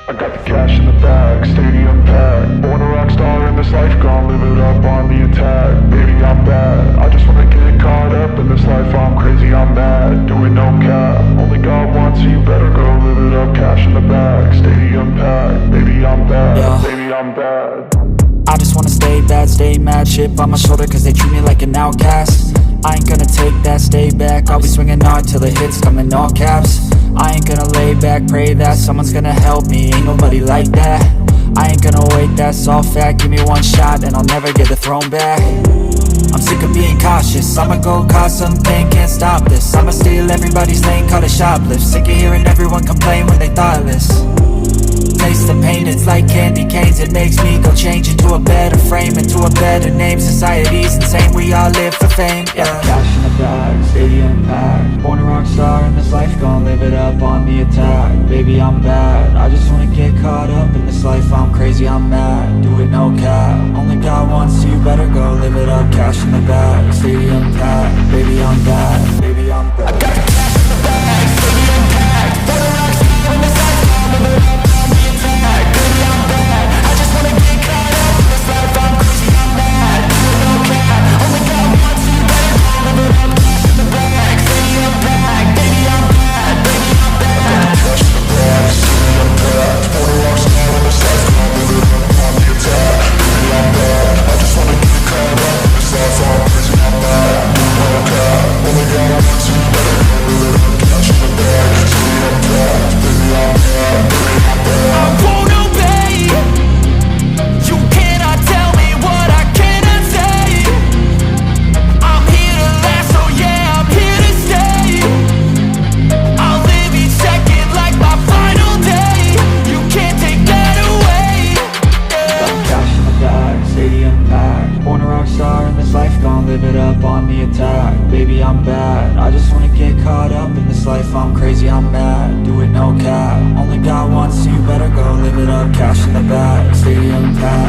I got the cash in the bag, stadium packed. Born a rock star in this life, gon' live it up on the attack. Baby, I'm bad, I just wanna get caught up in this life. I'm crazy, I'm mad, doing no cap. Only God wants, so you better go live it up. Cash in the bag, stadium packed. Baby, I'm bad, Yeah. baby, I'm bad. I just wanna stay bad, stay mad. Chip on my shoulder cause they treat me like an outcast. I ain't gonna take that, stay back. I'll be swinging hard till the hits come in all caps. I ain't gonna lay back, pray that someone's gonna help me. Ain't nobody like that. I ain't gonna wait, that's all fact. Give me one shot and I'll never get the throne back. I'm sick of being cautious. I'ma go cause something, can't stop this. I'ma steal everybody's lane, call it shoplift. Sick of hearing everyone complain when they thoughtless. Taste the pain, it's like candy canes. It makes me go change into a better frame, into a better name. Society's insane, we all live for fame, yeah. Cash in the bag, stadium packed. Born a rock star in this life, gon' live it up on the attack. Baby, I'm bad, I just wanna get caught up in this life. I'm crazy, I'm mad, do it no cap. Only God wants, so you better go live it up. Cash in the bag, stadium packed. Baby, I'm bad, baby, I'm bad. I got the cash in the bag, stadium packed. Born a rock star in this life, gon' live it up. Live it up on the attack. Baby, I'm bad, I just wanna get caught up in this life. I'm crazy, I'm mad, do it no cap. Only God wants, so you better go live it up. Cash in the bag, stadium packed.